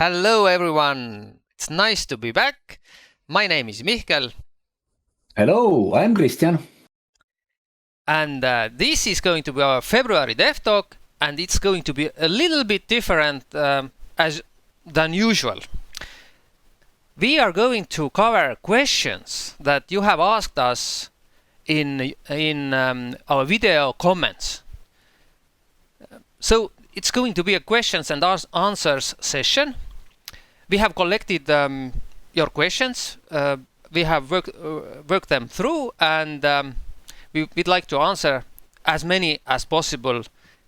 Hello everyone, it's nice to be back. My name is Mihkel. Hello, I'm Christian. And this is going to be our February Dev Talk, and it's going to be a little bit different than usual. We are going to cover questions that you have asked us in our video comments. So it's going to be a questions and answers session. We have collected your questions. We have worked them through, and we'd like to answer as many as possible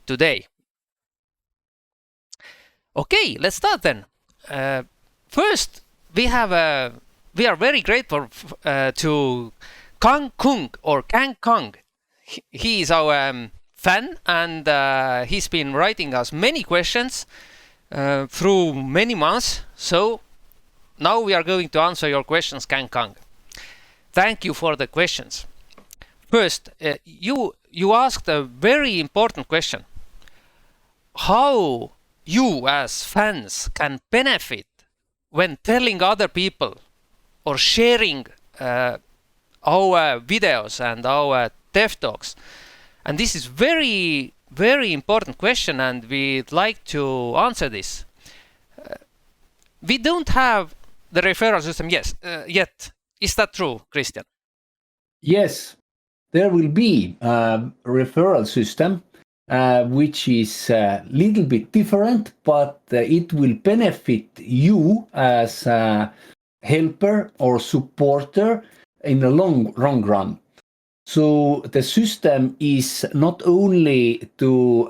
today. Okay, let's start then. First, we are very grateful to Kang Kung or Kang Kang. He is our fan, and he's been writing us many questions through many months. So now we are going to answer your questions, Kang Kang. Thank you for the questions. First, you asked a very important question. How you as fans can benefit when telling other people or sharing our videos and our Dev Talks. And this is very, very important question, and we'd like to answer this. We don't have the referral system yet. Is that true, Christian? Yes, there will be a referral system, which is a little bit different, but it will benefit you as a helper or supporter in the long run. So the system is not only to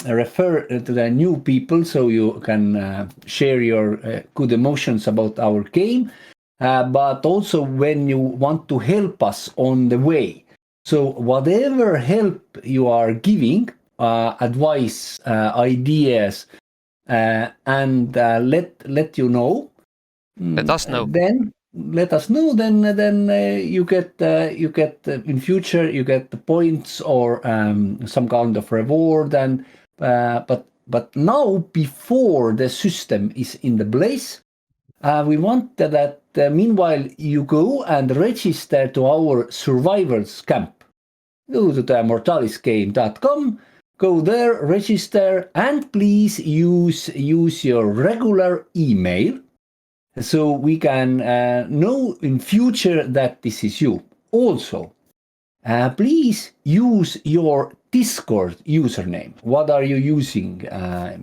refer to the new people, so you can share your good emotions about our game, but also when you want to help us on the way. So whatever help you are giving, advice, ideas, and let you know. Let us know. Then let us know. Then you get in future you get the points or some kind of reward. And but now, before the system is in the place, we want that meanwhile you go and register to our survivors camp. Go to the mortalisgame.com, go there, register, and please use your regular email so we can know in future that this is you. Also, please use your Discord username. What are you using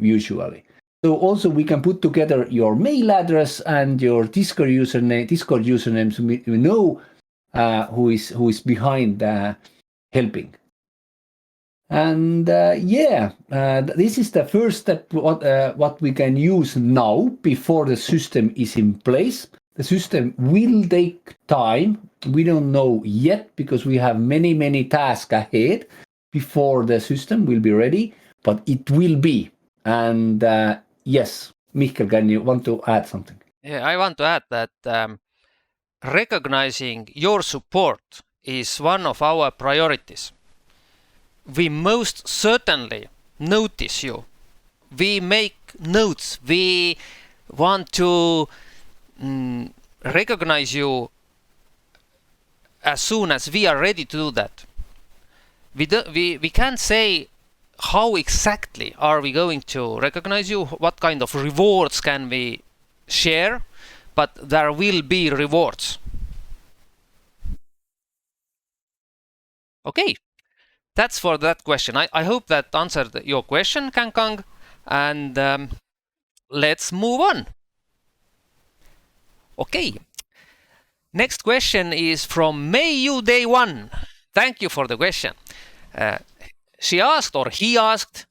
usually? So also we can put together your mail address and your Discord username, so we know who is behind helping. And this is the first step. What we can use now before the system is in place. The system will take time. We don't know yet because we have many tasks ahead before the system will be ready, but it will be. And yes, Mihkel, can you want to add something? Yeah, I want to add that recognizing your support is one of our priorities. We most certainly notice you. We make notes. We want to recognize you as soon as we are ready to do that. We can't say how exactly are we going to recognize you, what kind of rewards can we share, but there will be rewards. Okay, that's for that question. I hope that answered your question, Kang Kang, and let's move on. Okay, next question is from Mayu Day 1. Thank you for the question. She asked, or he asked,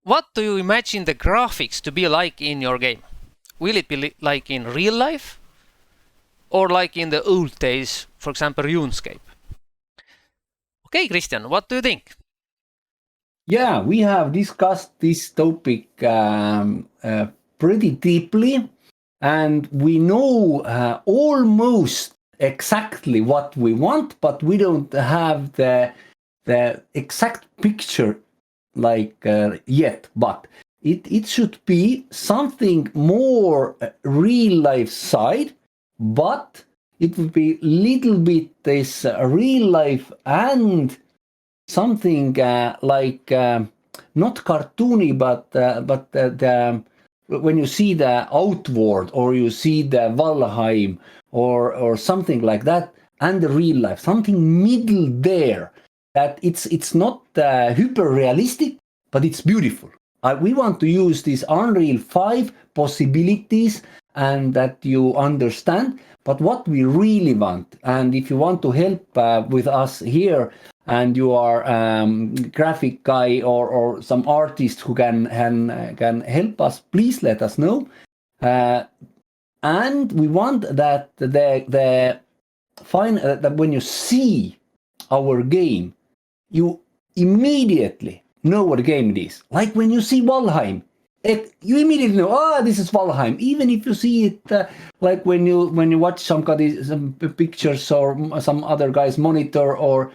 what do you imagine the graphics to be like in your game? Will it be like in real life? Or like in the old days, for example, RuneScape? Okay, Christian, what do you think? Yeah, we have discussed this topic pretty deeply, and we know almost exactly what we want, but we don't have the exact picture like yet. But it should be something more real life side, but it would be little bit this real life and something like not cartoony, but the when you see the Outward or you see the Valheim or something like that, and the real life, something middle there, that it's not hyper realistic, but it's beautiful. We want to use these Unreal 5 possibilities and that you understand. But what we really want, and if you want to help with us here, and you are graphic guy or some artist who can help us, please let us know. And we want that that when you see our game, you immediately know what game it is. Like when you see Valheim, you immediately know, this is Valheim. Even if you see it like when you watch some pictures or some other guy's monitor or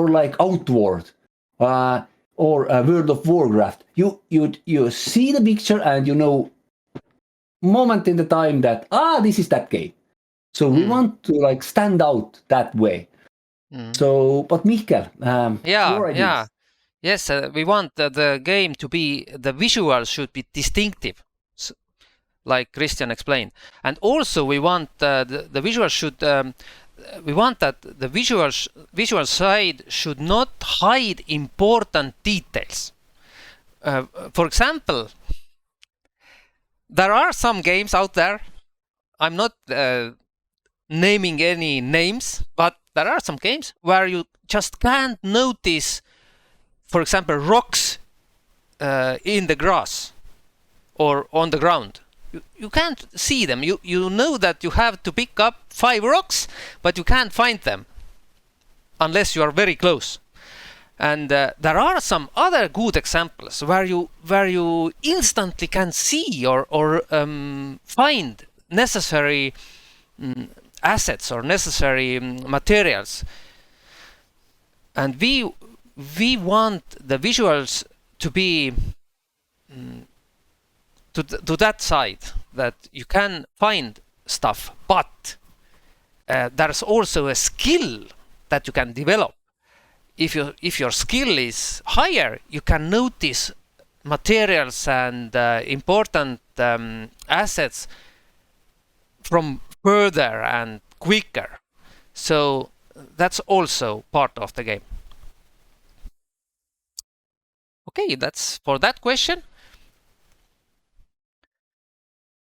like Outward or World of Warcraft, you see the picture and you know moment in the time that this is that game. So we want to like stand out that way. So, but Mihkel, your ideas? Yes, we want the game to be, the visuals should be distinctive, like Christian explained. And also we want the visuals should, we want that the visual side should not hide important details. For example, there are some games out there, I'm not naming any names, but there are some games where you just can't notice, for example, rocks in the grass or on the ground. You can't see them. You know that you have to pick up 5 rocks, but you can't find them unless you are very close. And there are some other good examples where you instantly can see or find necessary assets or necessary materials. And we want the visuals to be to that side, that you can find stuff, but there's also a skill that you can develop. If your skill is higher, you can notice materials and important assets from further and quicker. So that's also part of the game. Okay, that's for that question.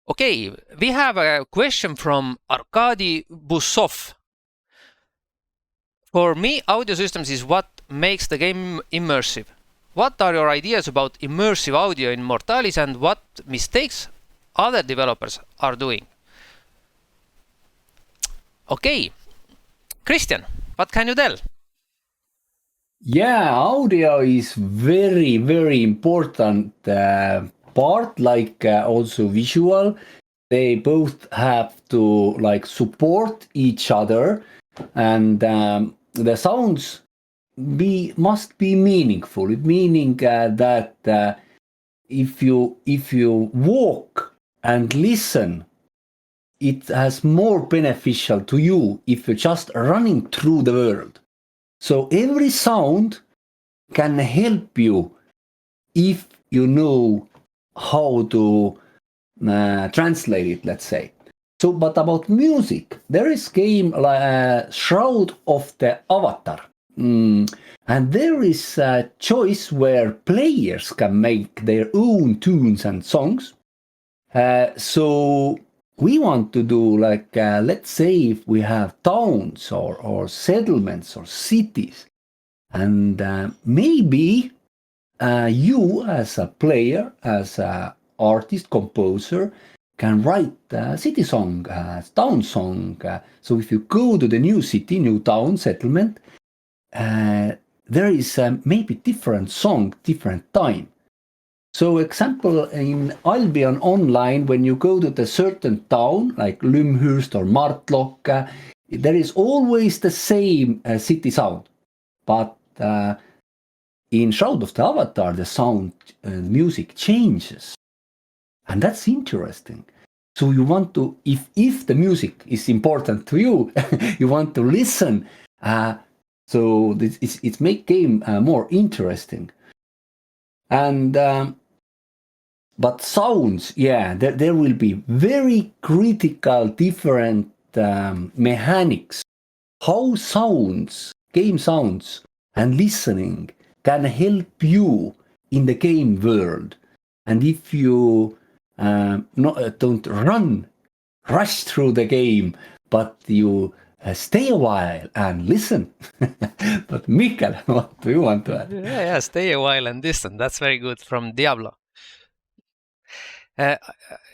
Okay, we have a question from Arkady Busov. For me, audio systems is what makes the game immersive. What are your ideas about immersive audio in Mortalis and what mistakes other developers are doing? Okay, Christian, what can you tell? Yeah, audio is very, very important part, like also visual. They both have to like support each other, and the sounds must be meaningful. Meaning that if you walk and listen, it has more beneficial to you if you're just running through the world. So every sound can help you if you know how to translate it, let's say. So, but about music, there is game like Shroud of the Avatar. And there is a choice where players can make their own tunes and songs. So we want to do like, let's say if we have towns or settlements or cities, and maybe you as a player, as an artist, composer, can write a city song, a town song. So if you go to the new city, new town, settlement, there is maybe different song, different time. So example, in Albion Online, when you go to the certain town, like Lyndhurst or Martlock, there is always the same city sound. But in Shroud of the Avatar, the sound and music changes. And that's interesting. So you want to, if the music is important to you, you want to listen. So it make game more interesting. And but sounds, yeah, there will be very critical different mechanics. How sounds, game sounds, and listening can help you in the game world. And if you don't rush through the game, but you stay a while and listen. But Mikael, what do you want to add? Yeah, stay a while and listen. That's very good from Diablo.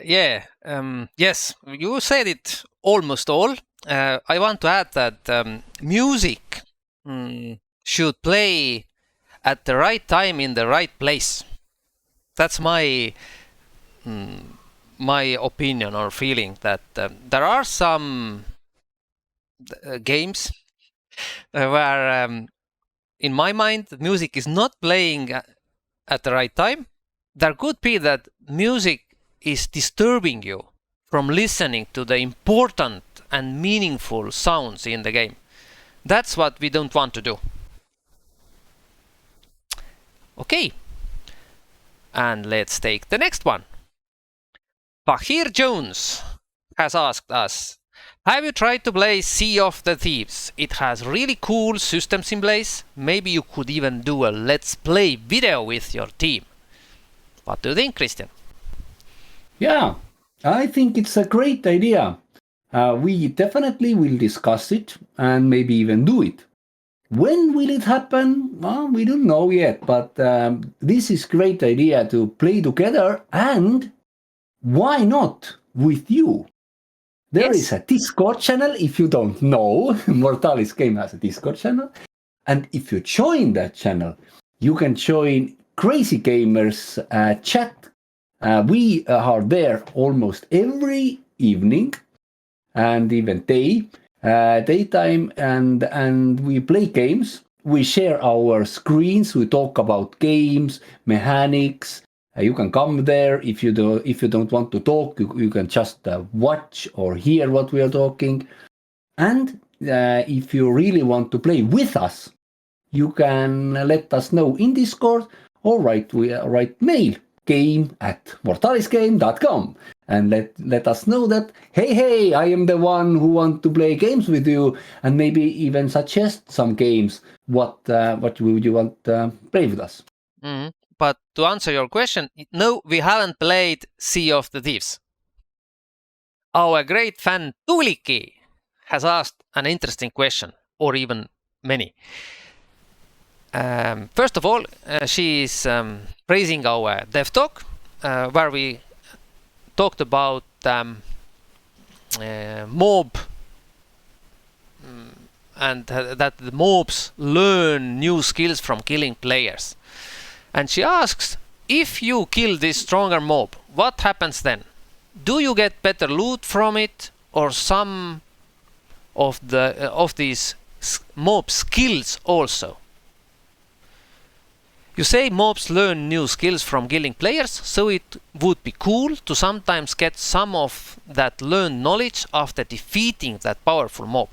Yes, you said it almost all. I want to add that music should play at the right time in the right place. That's my opinion or feeling that there are some games where, in my mind, the music is not playing at the right time. There could be that music is disturbing you from listening to the important and meaningful sounds in the game. That's what we don't want to do. Okay. And let's take the next one. Fahir Jones has asked us, have you tried to play Sea of the Thieves? It has really cool systems in place. Maybe you could even do a let's play video with your team. What do you think, Christian? Yeah, I think it's a great idea. We definitely will discuss it and maybe even do it. When will it happen? Well, we don't know yet, but this is great idea to play together, and why not with you? There is a Discord channel, if you don't know. Mortalis Game has a Discord channel. And if you join that channel, you can join Crazy Gamers chat. We are there almost every evening and even daytime, and we play games. We share our screens. We talk about games, mechanics. You can come there if you don't want to talk. You can just watch or hear what we are talking. And if you really want to play with us, you can let us know in Discord or write mail game@mortalisgame.com and let us know that hey, I am the one who want to play games with you, and maybe even suggest some games. What would you want to play with us? Mm-hmm. But to answer your question, no, we haven't played Sea of the Thieves. Our great fan Tuliki has asked an interesting question, or even many. First of all, she is praising our dev talk, where we talked about mob, and that the mobs learn new skills from killing players. And she asks, if you kill this stronger mob, what happens then? Do you get better loot from it, or some of these mob skills also? You say mobs learn new skills from killing players, so it would be cool to sometimes get some of that learned knowledge after defeating that powerful mob.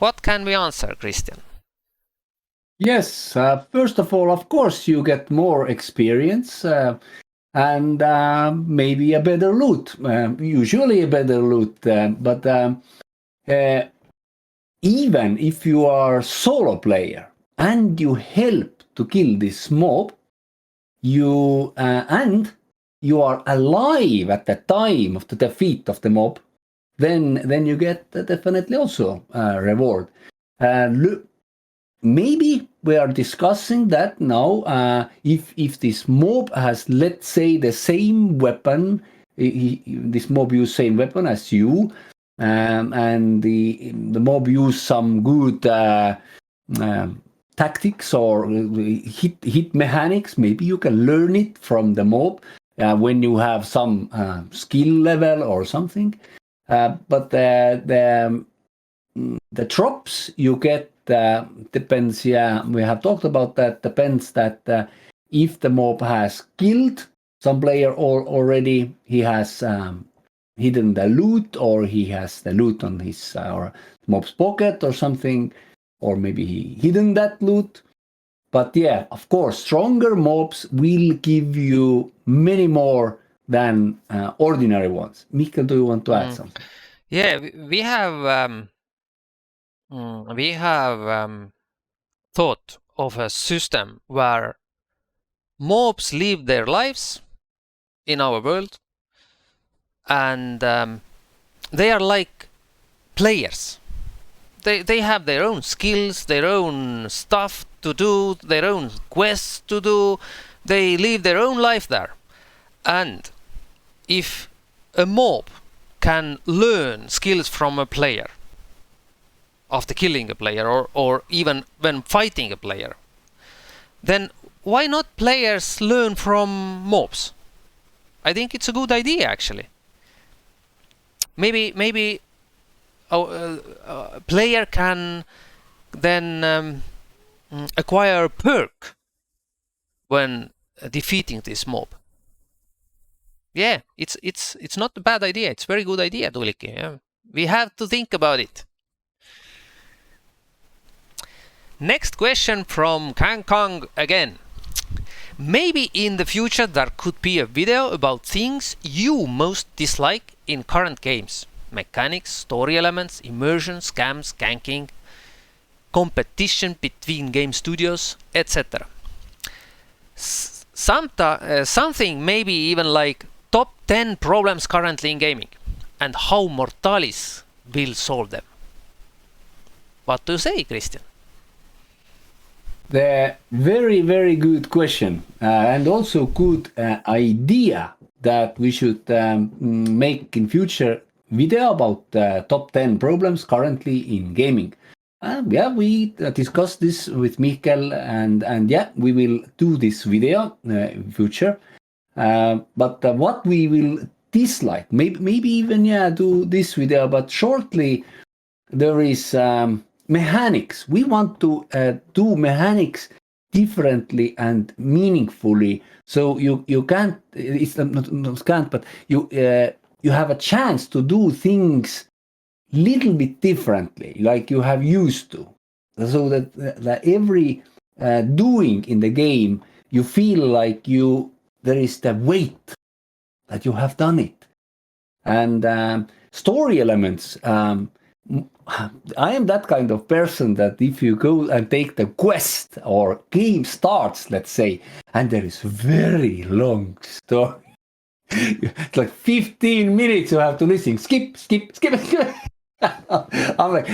What can we answer, Christian? Yes, first of all, of course, you get more experience and maybe a better loot, usually a better loot, but even if you are a solo player and you help to kill this mob, and you are alive at the time of the defeat of the mob, then you get definitely also a reward. Maybe we are discussing that now. If this mob has, let's say, the same weapon, this mob use same weapon as you, and the mob use some good tactics or hit mechanics, maybe you can learn it from the mob when you have some skill level or something. But the drops you get depends. Yeah, we have talked about that. Depends that if the mob has killed some player or already, he has hidden the loot, or he has the loot on his or mob's pocket or something, or maybe he hidden that loot. But yeah, of course, stronger mobs will give you many more than ordinary ones. Mikkel, do you want to add something? Yeah, we have thought of a system where mobs live their lives in our world, and they are like players. They have their own skills, their own stuff to do, their own quests to do. They live their own life there. And if a mob can learn skills from a player after killing a player, or even when fighting a player, then why not players learn from mobs? I think it's a good idea, actually. Maybe a player can then acquire a perk when defeating this mob. Yeah, it's not a bad idea. It's a very good idea, Tuulikki. Yeah. We have to think about it. Next question from Kang Kong again. Maybe in the future there could be a video about things you most dislike in current games. Mechanics, story elements, immersion, scams, ganking, competition between game studios, etc. Something maybe even like top 10 problems currently in gaming, and how Mortalis will solve them. What do you say, Christian? The very, very good question, and also good idea that we should make in future video about top 10 problems currently in gaming. Yeah, we discussed this with Mikkel, and yeah, we will do this video in future. But what we will dislike, maybe even do this video, but shortly there is mechanics. We want to do mechanics differently and meaningfully. So you can't. It's not can't, but you have a chance to do things little bit differently, like you have used to, so that every doing in the game, you feel like there is the weight that you have done it. And story elements. I am that kind of person that if you go and take the quest or game starts, let's say, and there is very long story, it's like 15 minutes you have to listen. Skip. I'm like,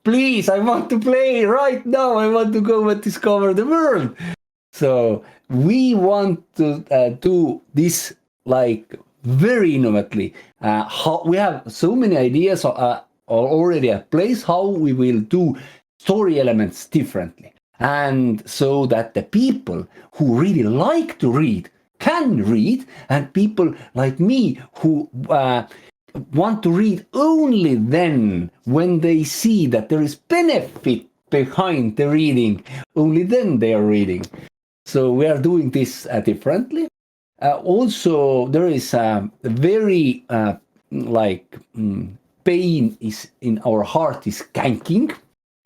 please, I want to play right now. I want to go and discover the world. So we want to do this like very innovatively. How we have so many ideas already at place how we will do story elements differently, and so that the people who really like to read can read, and people like me who want to read only then when they see that there is benefit behind the reading, only then they are reading. So we are doing this differently. Also, there is a very pain is in our heart is ganking,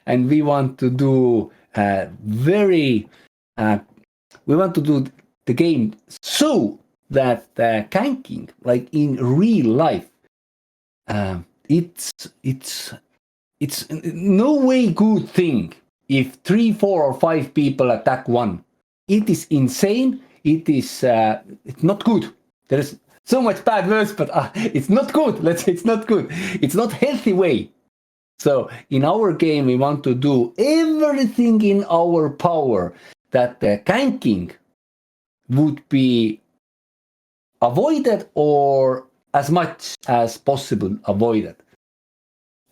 and we want to do we want to do the game so that ganking, like in real life, it's no way good thing if 3, 4, or 5 people attack one. It is insane. It is it's not good. There is so much bad words, but it's not good. Let's say it's not good. It's not healthy way. So in our game, we want to do everything in our power that the ganking would be avoided, or as much as possible avoided.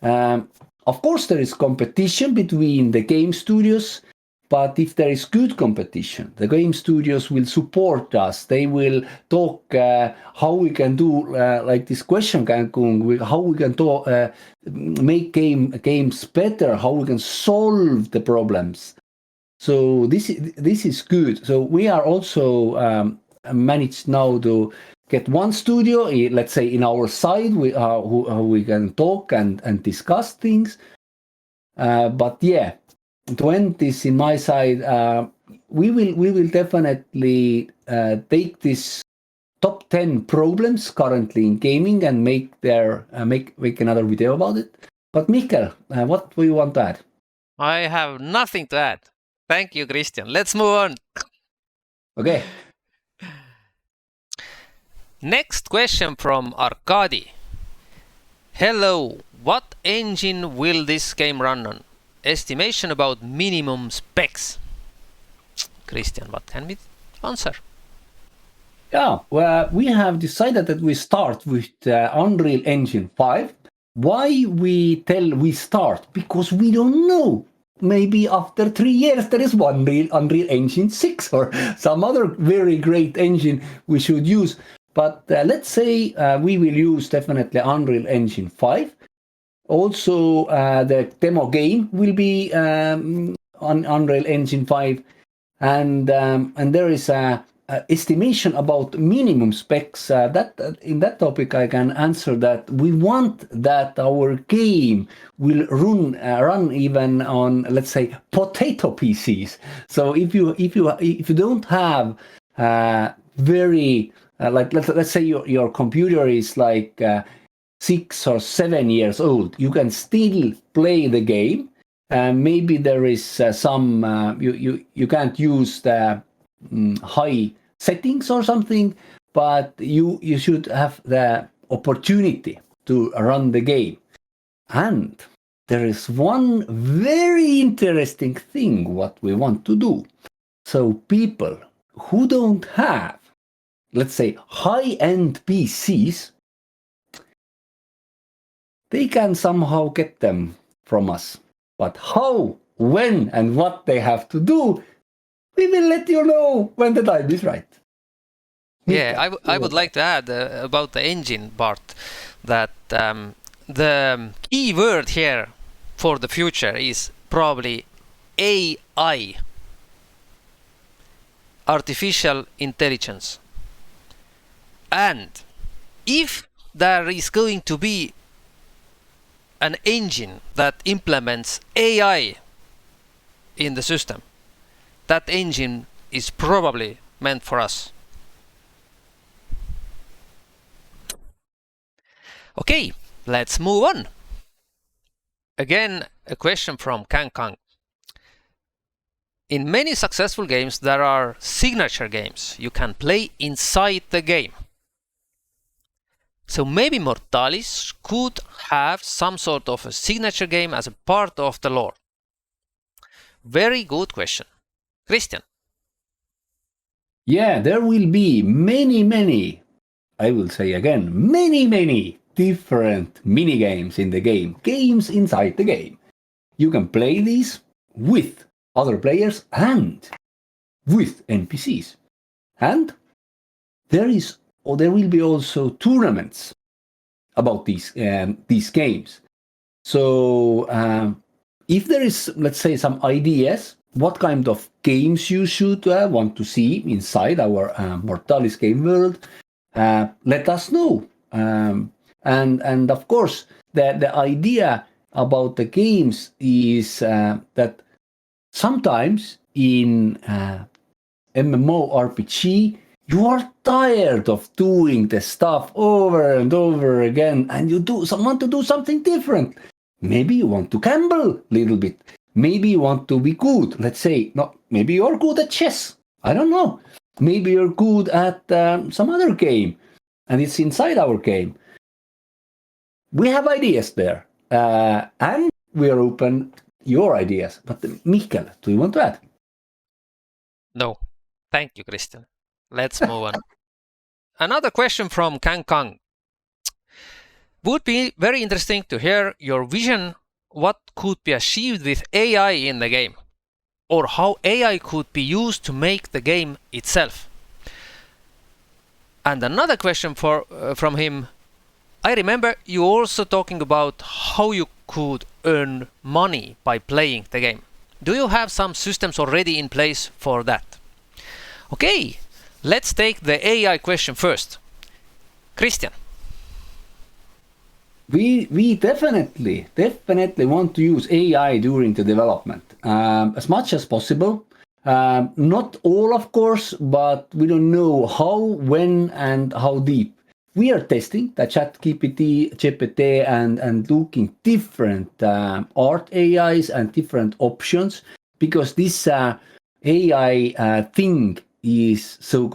Of course, there is competition between the game studios. But if there is good competition, the game studios will support us. They will talk how we can do like this question, Cancun, how we can make games better, how we can solve the problems. So this is good. So we are also managed now to get one studio, let's say in our side, who we can talk and discuss things. But yeah, to end this in my side, we will definitely take this top 10 problems currently in gaming and make another video about it. But Mikkel, what do you want to add? I have nothing to add. Thank you, Christian. Let's move on. Okay. Next question from Arkady. Hello, what engine will this game run on? Estimation about minimum specs. Christian, what can we answer? Yeah, well, we have decided that we start with Unreal Engine 5. Why we start? Because we don't know. Maybe after 3 years there is one Unreal Engine 6 or some other very great engine we should use. But let's say we will use definitely Unreal Engine 5. Also, the demo game will be on Unreal Engine 5. And there is a estimation about minimum specs. That in that topic I can answer that we want that our game will run even on, let's say, potato PCs. So if you don't have very like let's say your computer is like 6 or 7 years old, you can still play the game. Maybe there is some you can't use the high settings or something, but you should have the opportunity to run the game. And there is one very interesting thing what we want to do. So people who don't have, let's say, high-end PCs, they can somehow get them from us. But how, when, and what they have to do, we will let you know when the time is right. Yeah, I would like to add about the engine part that the key word here for the future is probably AI, artificial intelligence. And if there is going to be an engine that implements AI in the system, that engine is probably meant for us. Okay, let's move on. Again, a question from Kang. In many successful games, there are signature games you can play inside the game. So maybe Mortalis could have some sort of a signature game as a part of the lore. Very good question. Christian. Yeah, there will be many, I will say again, many different mini games in the game, games inside the game. You can play these with other players and with NPCs. And there will be also tournaments about these games. So if there is, let's say, some ideas, what kind of games you should want to see inside our Mortalis game world, let us know. And of course, the idea about the games is that sometimes in MMORPG, you are tired of doing the stuff over and over again, and you want to do something different. Maybe you want to gamble a little bit. Maybe you want to be good. Let's say, maybe you're good at chess. I don't know. Maybe you're good at some other game, and it's inside our game. We have ideas there, and we are open your ideas. But Mikkel, do you want to add? No. Thank you, Christian. Let's move on. Another question from Kang. Would be very interesting to hear your vision what could be achieved with AI in the game. or how AI could be used to make the game itself. And another question from him, I remember you also talking about how you could earn money by playing the game. Do you have some systems already in place for that? Okay, let's take the AI question first. Christian. We definitely want to use AI during the development as much as possible. Not all, of course, but we don't know how, when, and how deep. We are testing the GPT and looking different art AIs and different options, because this AI thing is so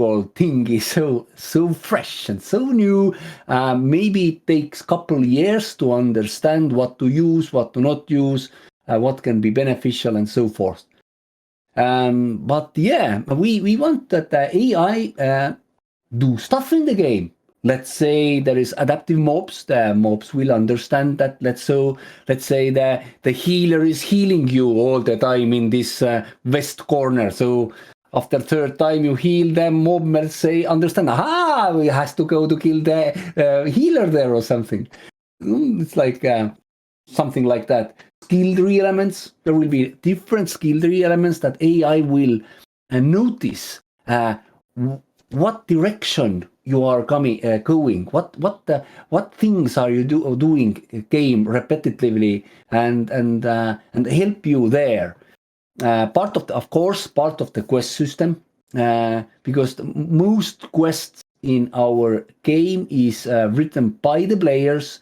fresh and so new. Maybe it takes a couple years to understand what to use, what to not use, what can be beneficial, and so forth. But yeah, we want that the AI do stuff in the game. Let's say there is adaptive mobs. The mobs will understand that. Let's say the healer is healing you all the time in this west corner. So after third time you heal them, mob will say, understand, aha, we has to go to kill the healer there or something. It's like something like that. Skill tree elements, there will be different skill tree elements that AI will notice what direction you are going, what things are you doing game repetitively, and help you there. Part of the quest system, because most quests in our game is written by the players,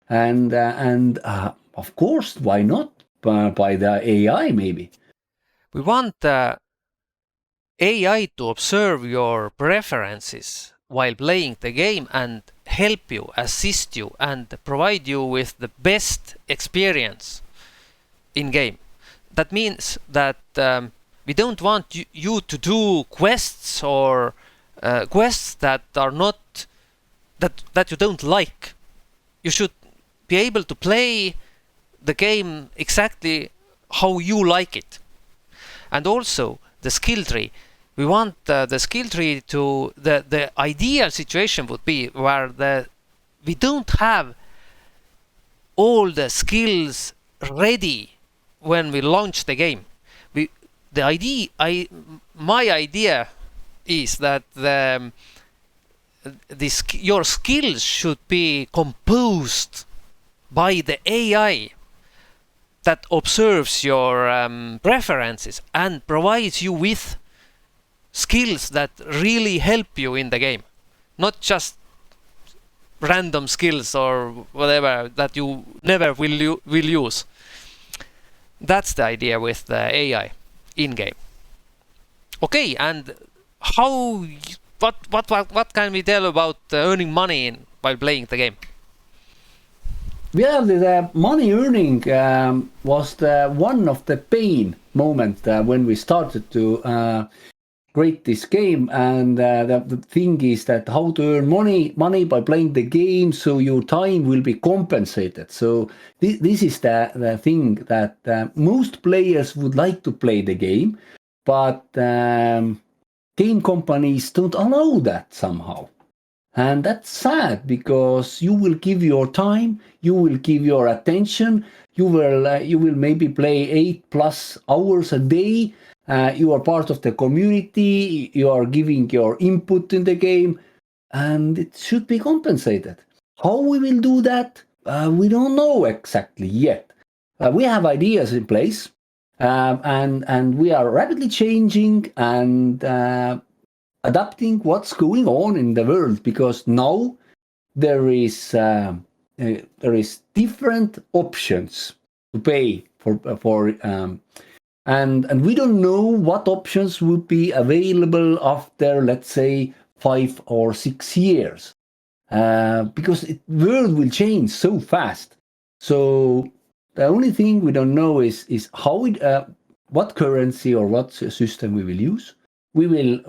and of course, why not by the AI maybe. We want AI to observe your preferences while playing the game and help you, assist you, and provide you with the best experience in game. That means that we don't want you to do quests or quests that are not that you don't like. You should be able to play the game exactly how you like it. And also the skill tree. We want the skill tree to the ideal situation would be where we don't have all the skills ready when we launch the game. My idea is that your skills should be composed by the AI that observes your preferences and provides you with skills that really help you in the game, not just random skills or whatever that you never will use. That's the idea with the AI in game. Okay, and what can we tell about earning money while playing the game? Yeah, the money earning was one of the pain moments when we started to create this game, and the thing is that how to earn money by playing the game, so your time will be compensated. So this is the thing that most players would like to play the game, but game companies don't allow that somehow. And that's sad, because you will give your time, you will give your attention, you will maybe play 8+ hours a day. You are part of the community, you are giving your input in the game, and it should be compensated. How we will do that, we don't know exactly yet. We have ideas in place, and we are rapidly changing and adapting what's going on in the world, because now there is different options to pay for and we don't know what options will be available after, let's say, 5 or 6 years, because the world will change so fast. So the only thing we don't know is how what currency or what system we will use. We will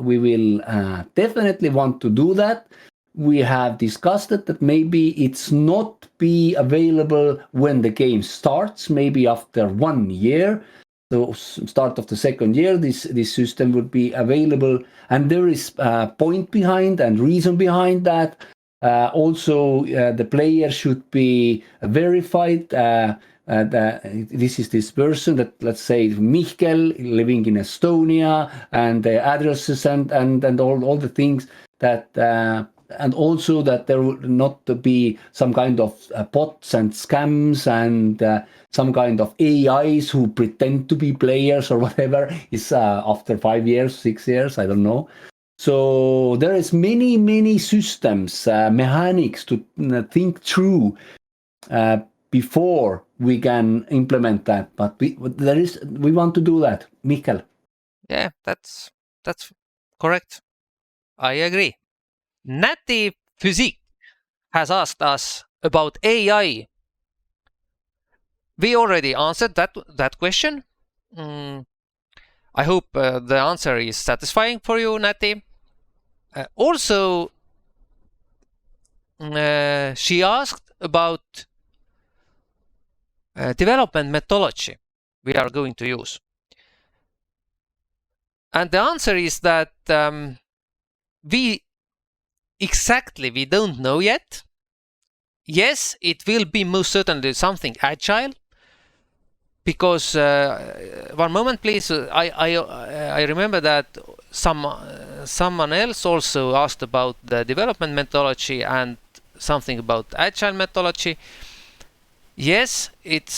definitely want to do that. We have discussed it, that maybe it's not be available when the game starts, maybe after 1 year. So start of the second year, this system would be available, and there is a point behind and reason behind that. Also, the player should be verified. This is this person that, let's say, Mihkel living in Estonia, and the addresses and all the things that. And also that there will not be some kind of bots and scams and some kind of AIs who pretend to be players or whatever is after 5 years, 6 years, I don't know. So there is many systems, mechanics to think through before we can implement that. But we want to do that, Mikael. Yeah, that's correct. I agree. Natty Physique has asked us about AI. We already answered that question. I hope the answer is satisfying for you, Natty. Also, she asked about development methodology we are going to use. And the answer is that we don't know yet. Yes, it will be most certainly something agile. Because one moment, please. I remember that someone else also asked about the development methodology and something about agile methodology. Yes, it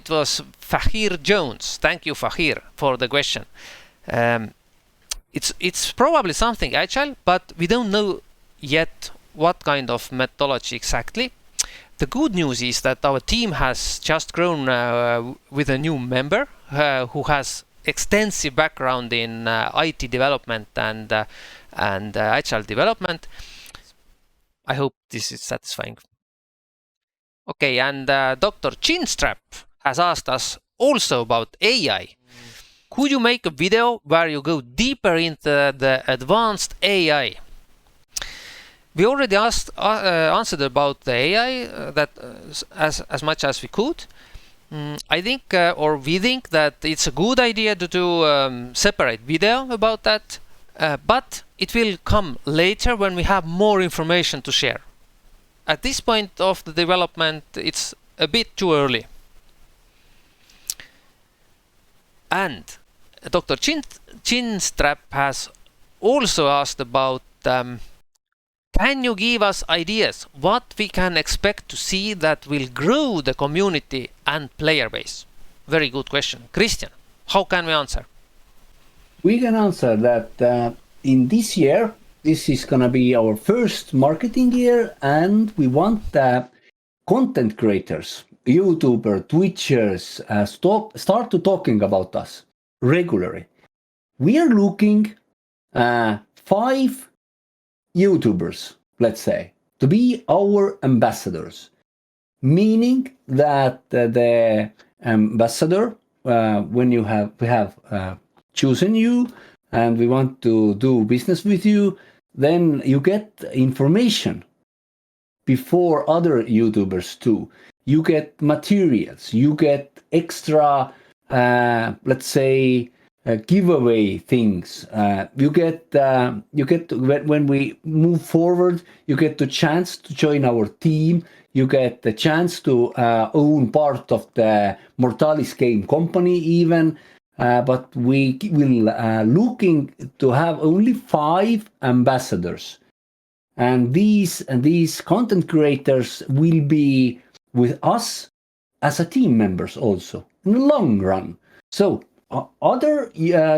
was Fahir Jones. Thank you, Fahir, for the question. It's probably something agile, but we don't know yet what kind of methodology exactly. The good news is that our team has just grown with a new member who has extensive background in IT development and agile development. I hope this is satisfying. Okay, and Dr. Chinstrap has asked us also about AI. Could you make a video where you go deeper into the advanced AI? We already answered about the AI that as much as we could. I think, or we think that it's a good idea to do separate video about that, but it will come later when we have more information to share. At this point of the development, it's a bit too early. And Dr. Chinstrap has also asked about can you give us ideas what we can expect to see that will grow the community and player base? Very good question. Christian, how can we answer? We can answer that in this year, this is going to be our first marketing year, and we want content creators, YouTubers, Twitchers, start to talking about us regularly. We are looking 5 YouTubers, let's say, to be our ambassadors, meaning that the ambassador, when we have chosen you and we want to do business with you, then you get information before other YouTubers too. You get materials, you get extra, let's say, giveaway things. You get when we move forward, you get the chance to join our team. You get the chance to own part of the Mortalis game company even. But we will looking to have only 5 ambassadors, and these content creators will be with us as a team members also in the long run. So other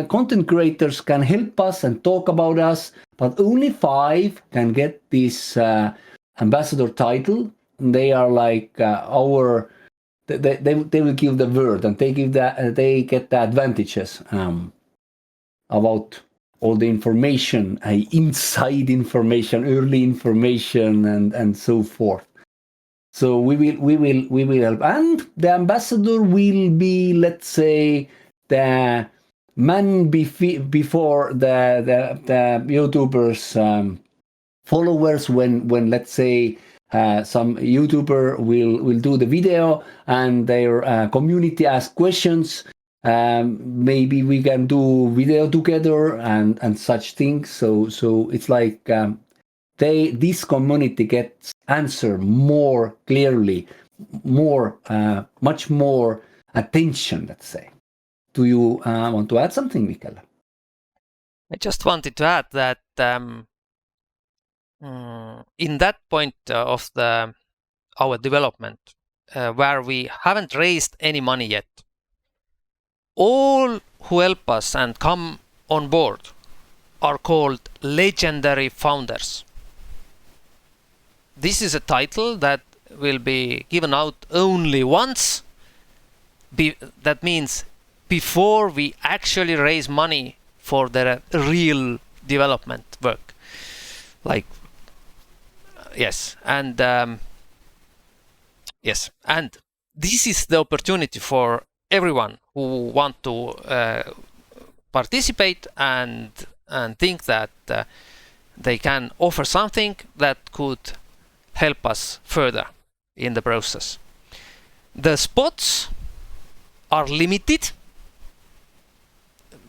content creators can help us and talk about us, but only 5 can get this ambassador title. They are like they will give the word, and they get the advantages about all the information, inside information, early information, and so forth. So we will help, and the ambassador will be, let's say, the man before the YouTubers followers when let's say some YouTuber will do the video and their community ask questions. Maybe we can do video together and such things. So it's like this community gets answer more clearly, much more attention, let's say. Do you want to add something, Mikael? I just wanted to add that in that point of our development, where we haven't raised any money yet, all who help us and come on board are called legendary founders. This is a title that will be given out only once. That means before we actually raise money for the real development work. Like, yes, and yes, and this is the opportunity for everyone who want to participate and think that they can offer something that could help us further in the process. The spots are limited.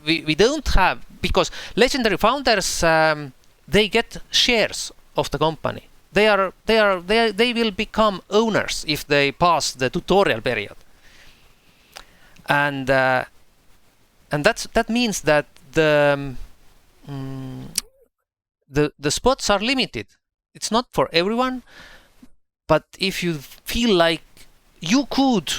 We don't have, because legendary founders they get shares of the company. They will become owners if they pass the tutorial period. And that means that the spots are limited. It's not for everyone, but if you feel like you could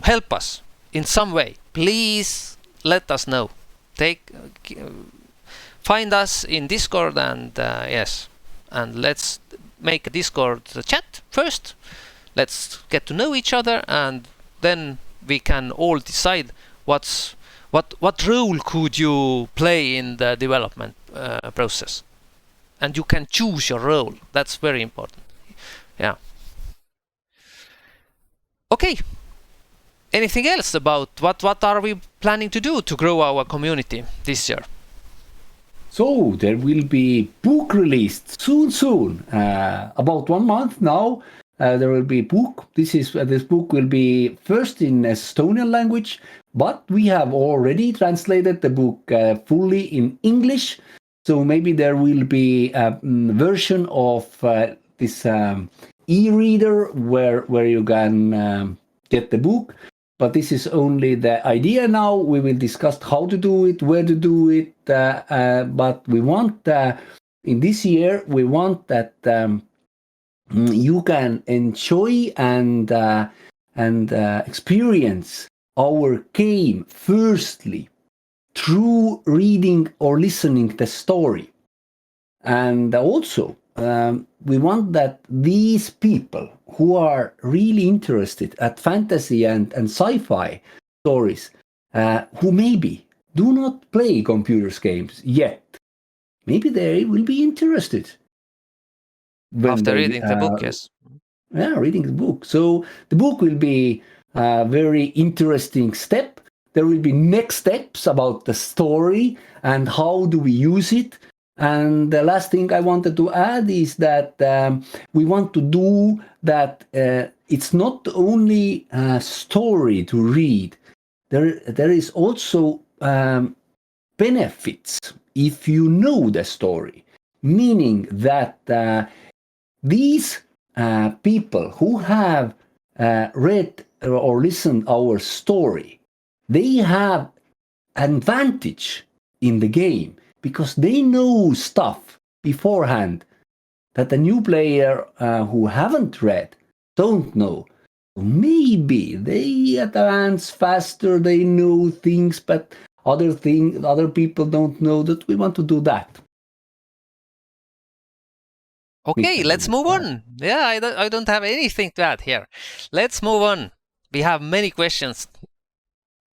help us in some way, please let us know. Find us in Discord and yes, and let's make a Discord chat first. Let's get to know each other, and then we can all decide what role could you play in the development process, and you can choose your role. That's very important. Yeah. Okay. Anything else about what are we planning to do to grow our community this year? So there will be book released soon. About 1 month now, there will be book. This book will be first in Estonian language, but we have already translated the book fully in English. So maybe there will be a version of this e-reader where you can get the book. But this is only the idea now. We will discuss how to do it, where to do it. But we want, in this year, we want that you can enjoy and experience our game firstly through reading or listening the story. And also, we want that these people who are really interested at fantasy and sci-fi stories, who maybe do not play computer games yet, maybe they will be interested. After reading the book, yes. Yeah, reading the book. So the book will be a very interesting step. There will be next steps about the story and how do we use it. And the last thing I wanted to add is that we want to do that. It's not only a story to read. There is also benefits if you know the story, meaning that these people who have read or listened our story, they have advantage in the game, because they know stuff beforehand that the new player who haven't read don't know. Maybe they advance faster, they know things, but other people don't know. That we want to do that. Okay, let's move on. Yeah, I don't have anything to add here. Let's move on. We have many questions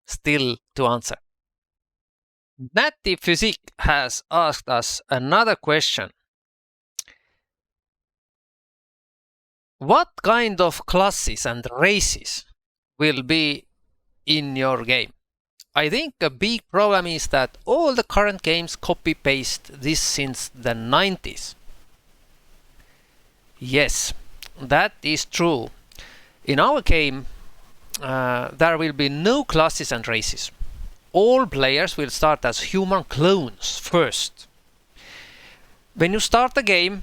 still to answer. Natti Physique has asked us another question. What kind of classes and races will be in your game? I think a big problem is that all the current games copy-paste this since the 90s. Yes, that is true. In our game, there will be no classes and races. All players will start as human clones first. When you start the game,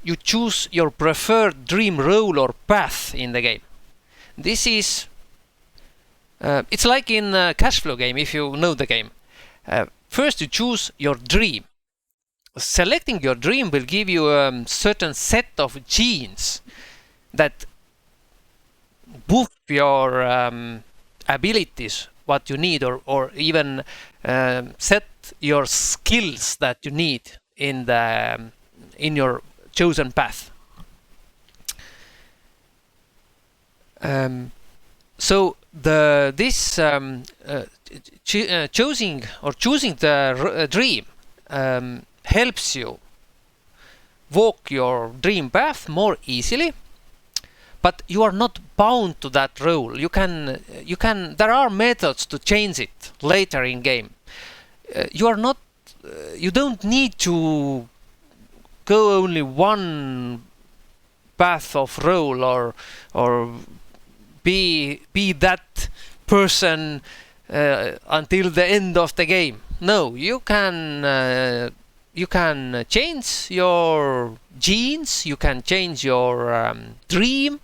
you choose your preferred dream role or path in the game. This is it's like in a cash flow game, if you know the game. First you choose your dream. Selecting your dream will give you a certain set of genes that boost your abilities, what you need, or even set your skills that you need in your chosen path. So choosing the dream helps you walk your dream path more easily, but you are not bound to that role. You can there are methods to change it later in game. You don't need to go only one path of role or be that person until the end of the game. No, you can change your genes, you can change your dream,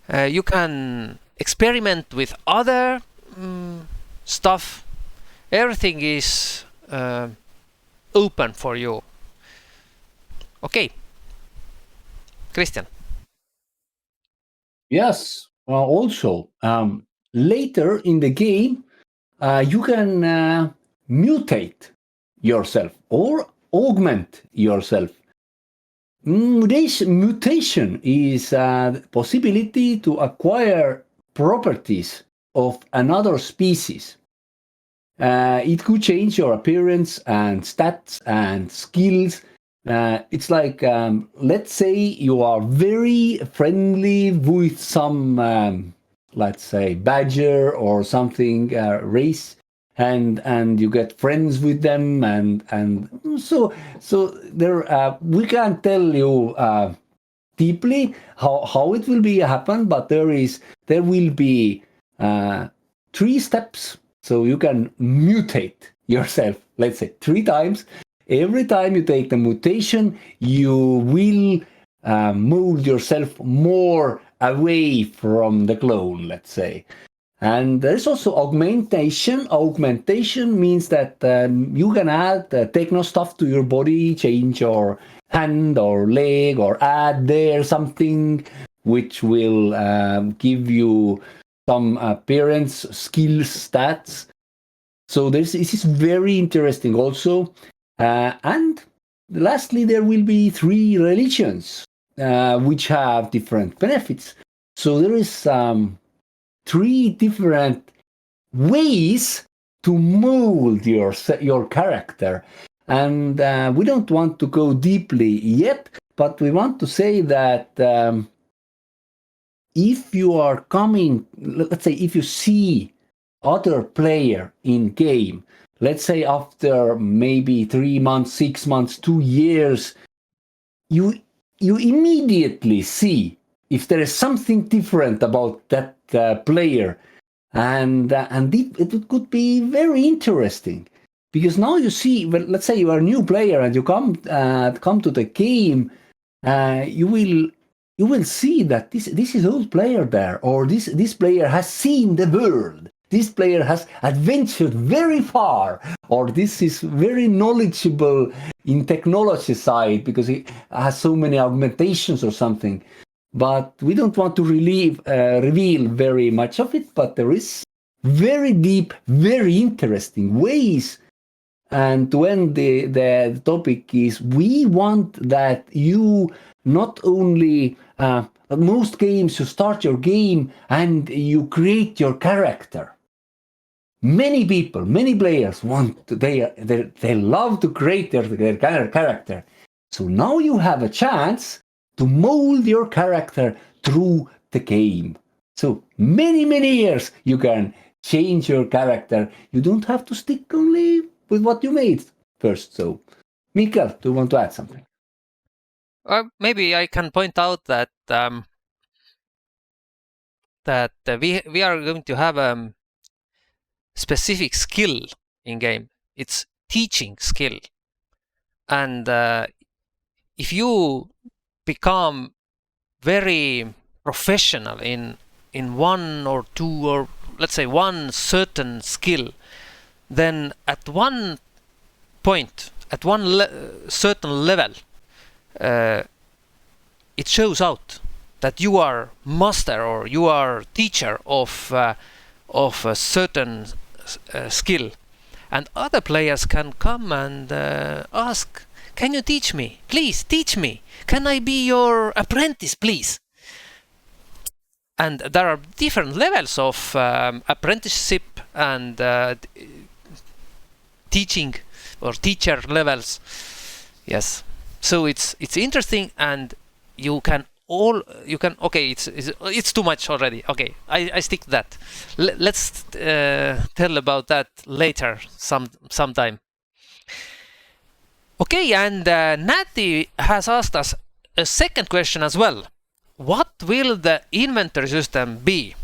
you can experiment with other stuff. Everything is open for you. Okay, Christian. Yes. Also, later in the game, you can mutate yourself or augment yourself. This mutation is a possibility to acquire properties of another species. It could change your appearance and stats and skills. It's like, let's say you are very friendly with some, let's say, badger or something race, and you get friends with them, and so there we can't tell you deeply how it will be happen, but there will be 3 steps. So you can mutate yourself, let's say 3 times. Every time you take the mutation, you will mold yourself more away from the clone, let's say. And there's also augmentation. Augmentation means that you can add techno stuff to your body, change your hand or leg, or add there something which will give you some appearance, skills, stats. So this is very interesting also. And lastly, there will be 3 religions which have different benefits. So there is 3 different ways to mold your character. And we don't want to go deeply yet, but we want to say that if you are coming, let's say, if you see other player in game, let's say after maybe 3 months, 6 months, 2 years, you immediately see if there is something different about that player, and it could be very interesting, because now you see, well, let's say you are a new player and you come to the game, you will see that this is old player there, or this player has seen the world. This player has adventured very far, or this is very knowledgeable in technology side because he has so many augmentations or something. But we don't want to reveal very much of it, but there is very deep, very interesting ways. And to end the topic is, we want that you not only, most games you start your game and you create your character. Many people, many players they love to create their character. So now you have a chance to mold your character through the game. So many years you can change your character. You don't have to stick only with what you made first. So, Mikael, do you want to add something? Maybe I can point out that that we are going to have a specific skill in game. It's teaching skill, and if you become very professional in one or two, or let's say one certain skill, then at one point, at one certain level, it shows out that you are master or you are teacher of a certain skill, and other players can come and ask, can you teach me? Please teach me. Can I be your apprentice, please? And there are different levels of apprenticeship and teaching or teacher levels. Yes. So it's interesting, and you can okay, it's too much already. Okay, I stick to that. Let's tell about that later sometime. Okay, and Natty has asked us a second question as well. What will the inventory system be?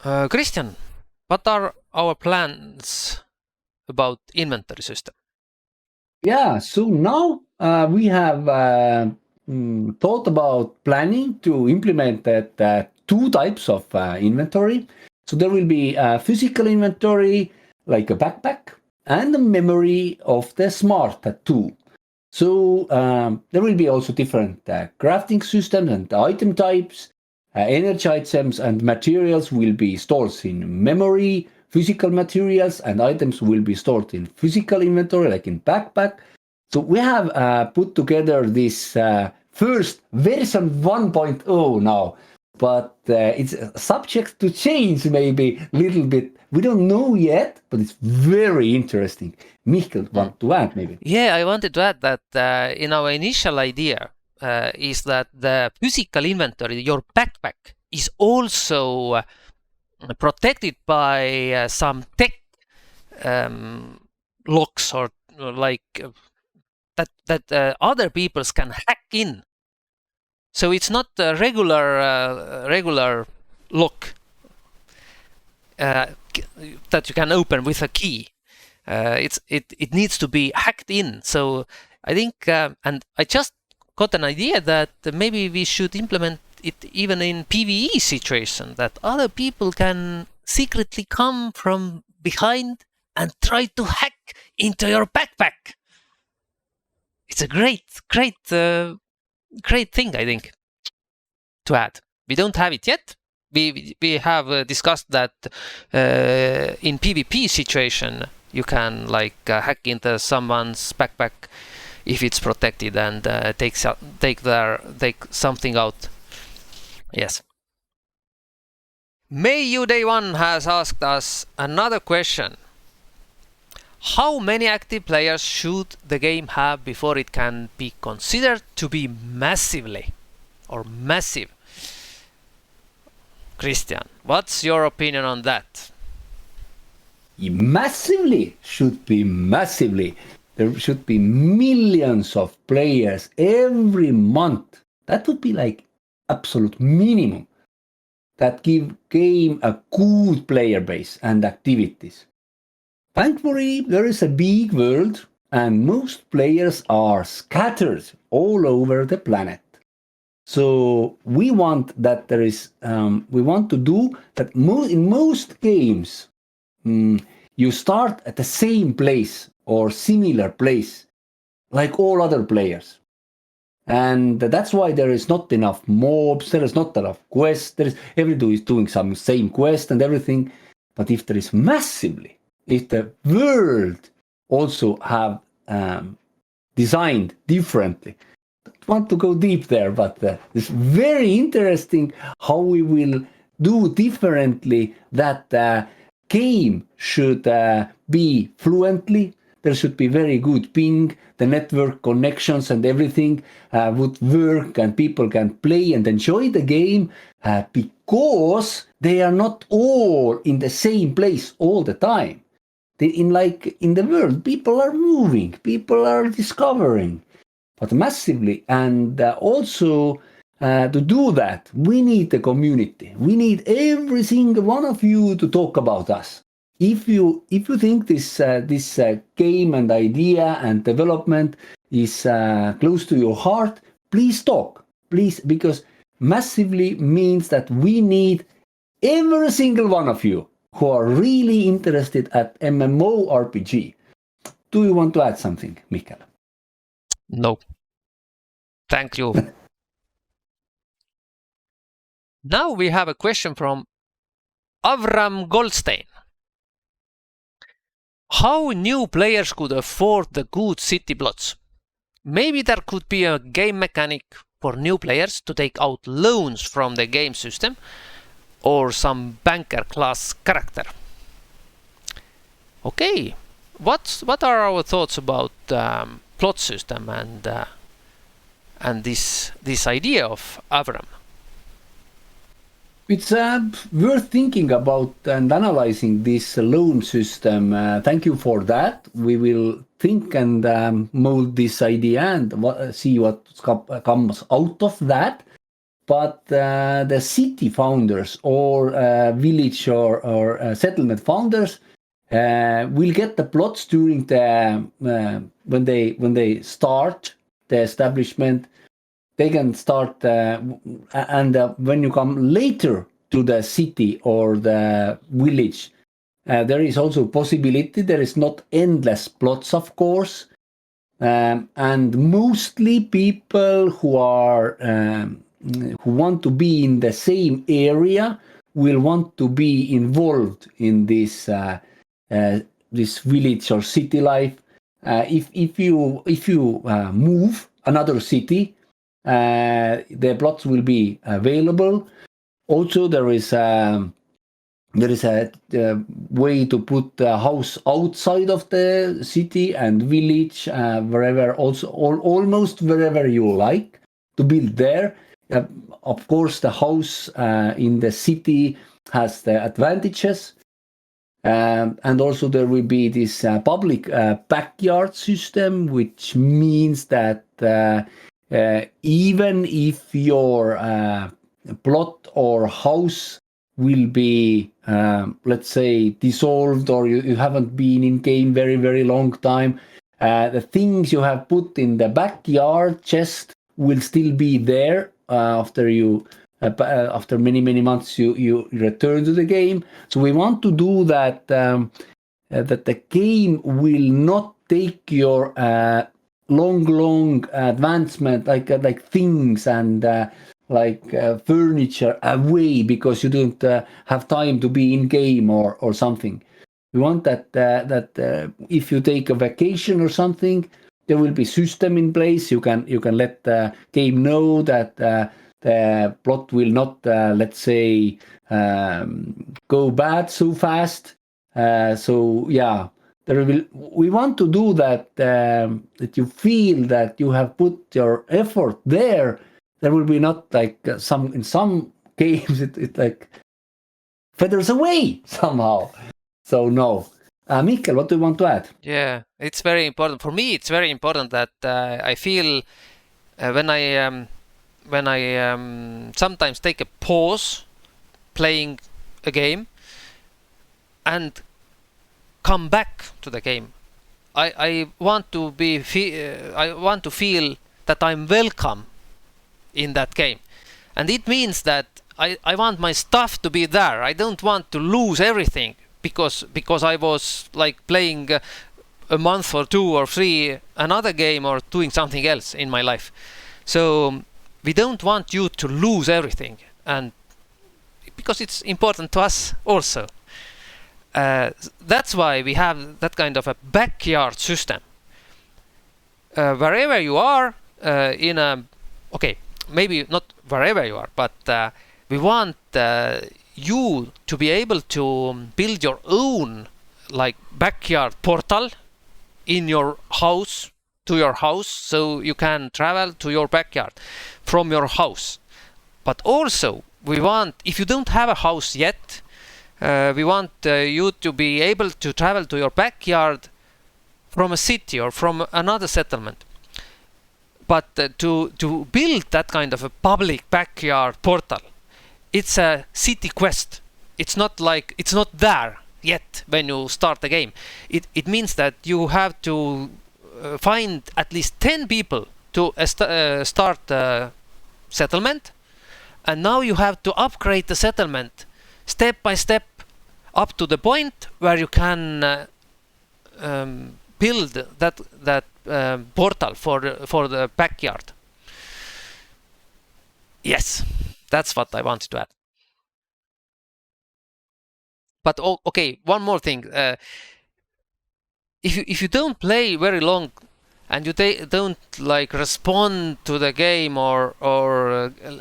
Christian, what are our plans about inventory system? Yeah, so now we have thought about planning to implement that two types of inventory. So there will be a physical inventory, like a backpack, and a memory of the smart tattoo. So there will be also different crafting systems and item types. Energy items and materials will be stored in memory. Physical materials and items will be stored in physical inventory, like in backpack. So we have put together this first version 1.0 now, but it's subject to change maybe a little bit. We don't know yet, but it's very interesting. Michael, want to add maybe? Yeah, I wanted to add that in our initial idea is that the physical inventory, your backpack, is also protected by some tech locks, or like that other peoples can hack in. So it's not a regular lock that you can open with a key. It needs to be hacked in. So I think, and I just got an idea that maybe we should implement it even in PvE situation, that other people can secretly come from behind and try to hack into your backpack. It's a great thing, I think, to add. We don't have it yet. We have discussed that in PvP situation you can like hack into someone's backpack if it's protected and take something out. Yes. May You Day 1 has asked us another question. How many active players should the game have before it can be considered to be massive? Christian, what's your opinion on that? Massively should be massively. There should be millions of players every month. That would be like absolute minimum. That give game a good player base and activities. Thankfully, there is a big world and most players are scattered all over the planet. So we want that we want to do that in most games, you start at the same place or similar place, like all other players. And that's why there is not enough mobs, there is not enough quests, everybody is doing some same quest and everything. But if there is massively, if the world also have designed differently, I don't want to go deep there, but it's very interesting how we will do differently. That game should be fluently. There should be very good ping, the network connections and everything would work, and people can play and enjoy the game because they are not all in the same place all the time. In the world, people are moving, people are discovering, but massively. And also To do that, we need the community. We need every single one of you to talk about us. If you think this game and idea and development is close to your heart, please talk, please, because massively means that we need every single one of you who are really interested at MMORPG. Do you want to add something, Mikael? No. Thank you. Now we have a question from Avram Goldstein. How new players could afford the good city plots? Maybe there could be a game mechanic for new players to take out loans from the game system, or some banker class character. Okay, what are our thoughts about plot system and this idea of Avram? It's worth thinking about and analyzing this loan system. Thank you for that. We will think and mold this idea and see what comes out of that. But the city founders or village or settlement founders will get the plots during the when they start the establishment. They can start, and when you come later to the city or the village, there is also possibility. There is not endless plots, of course, and mostly people who are who want to be in the same area will want to be involved in this this village or city life. If you move another city, the plots will be available. Also, there is a way to put the house outside of the city and village, wherever, also almost wherever you like to build there. Of course, the house in the city has the advantages, and also there will be this public backyard system, which means that even if your plot or house will be, let's say, dissolved, or you haven't been in game very long time, the things you have put in the backyard chest will still be there after you after many months you return to the game. So we want to do that that the game will not take your long advancement like things and furniture away because you don't have time to be in game or something. We want that if you take a vacation or something, there will be system in place. You can let the game know that the plot will not let's say go bad so fast. So yeah. We want to do that that you feel that you have put your effort there. There will be not like in some games it like feathers away somehow. So no. Mikkel, what do you want to add? Yeah, it's very important. For me, it's very important that I feel when I sometimes take a pause playing a game and come back to the game. I want to feel that I'm welcome in that game, and it means that I want my stuff to be there. I don't want to lose everything because I was like playing a month or 2 or 3 another game or doing something else in my life. So we don't want you to lose everything, and because it's important to us also. That's why we have that kind of a backyard system. Wherever you are okay, maybe not wherever you are, but we want you to be able to build your own like backyard portal in your house, to your house, so you can travel to your backyard from your house. But also we want, if you don't have a house yet, we want you to be able to travel to your backyard from a city or from another settlement. But to build that kind of a public backyard portal, it's a city quest. It's not there yet when you start the game. It means that you have to find at least 10 people to start the settlement, and now you have to upgrade the settlement step by step up to the point where you can build that portal for the backyard. Yes, that's what I wanted to add. But okay, one more thing. If you don't play very long and you don't like respond to the game or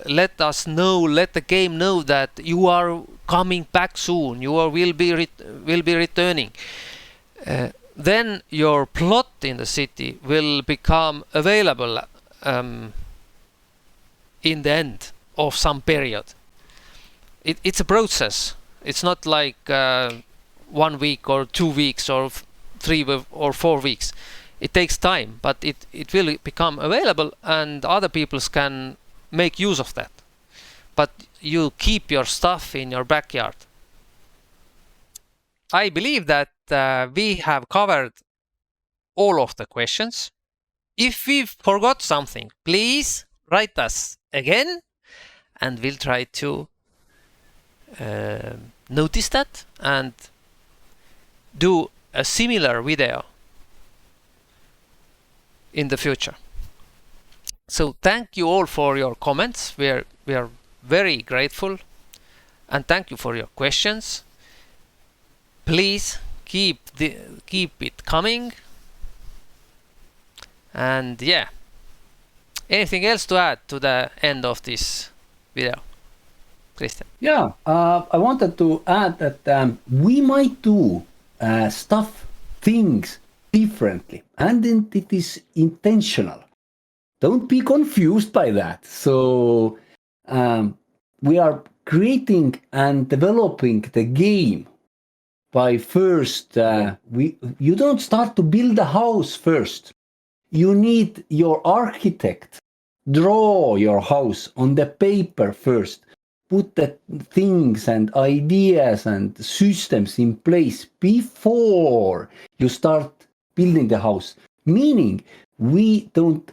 let the game know that you are coming back soon, you will be returning, then your plot in the city will become available in the end of some period. It's a process. It's not like 1 week or 2 weeks or 3 or 4 weeks. It takes time, but it will become available and other people can make use of that. But you keep your stuff in your backyard. I believe that we have covered all of the questions. If we forgot something, please write us again and we'll try to notice that and do a similar video in the future. So thank you all for your comments. We are very grateful, and thank you for your questions. Please keep it coming. And yeah, anything else to add to the end of this video, Christian? Yeah, I wanted to add that we might do things differently, and it is intentional. Don't be confused by that. So we are creating and developing the game by first, you don't start to build a house first. You need your architect draw your house on the paper first. Put the things and ideas and systems in place before you start building the house. Meaning we don't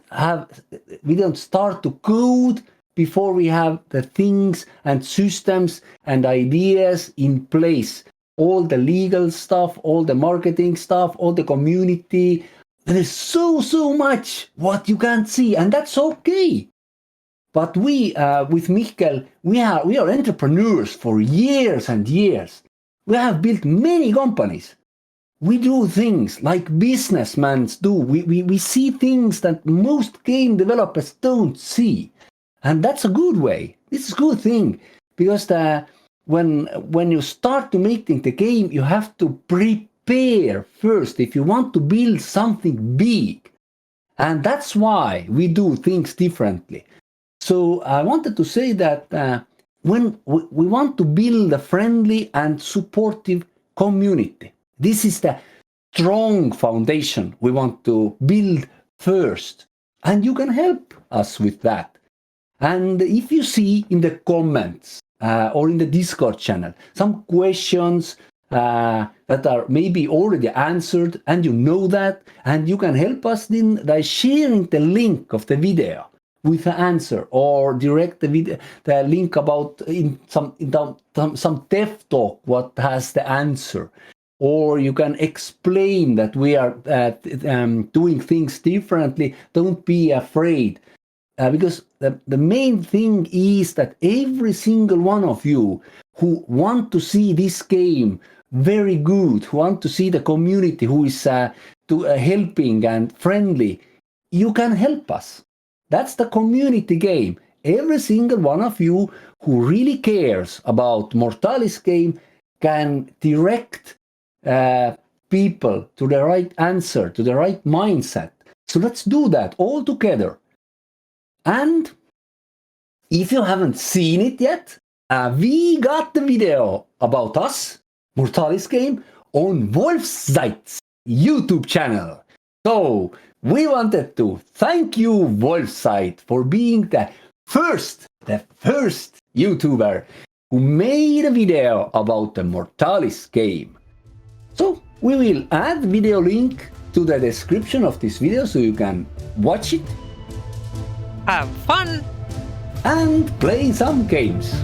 start to code before we have the things and systems and ideas in place. All the legal stuff, all the marketing stuff, all the community. There is so much what you can't see, and that's okay. But we, with Mihkel, we are entrepreneurs for years and years. We have built many companies. We do things like businessmen do. We see things that most game developers don't see. And that's a good way. It's a good thing. Because when you start to making the game, you have to prepare first if you want to build something big. And that's why we do things differently. So I wanted to say that when we want to build a friendly and supportive community, this is the strong foundation we want to build first. And you can help us with that. And if you see in the comments or in the Discord channel some questions that are maybe already answered, and you know that, and you can help us then by sharing the link of the video with the answer, or direct the link about in some dev talk what has the answer, or you can explain that we are doing things differently. Don't be afraid, because the main thing is that every single one of you who want to see this game very good, who want to see the community who is helping and friendly, you can help us. That's the community game. Every single one of you who really cares about Mortalis game can direct people to the right answer, to the right mindset. So let's do that all together. And if you haven't seen it yet, we got the video about us, Mortalis game, on Wolfszeit's YouTube channel. So we wanted to thank you, Wolfside, for being the first YouTuber who made a video about the Mortalis game. So we will add video link to the description of this video so you can watch it. Have fun! And play some games.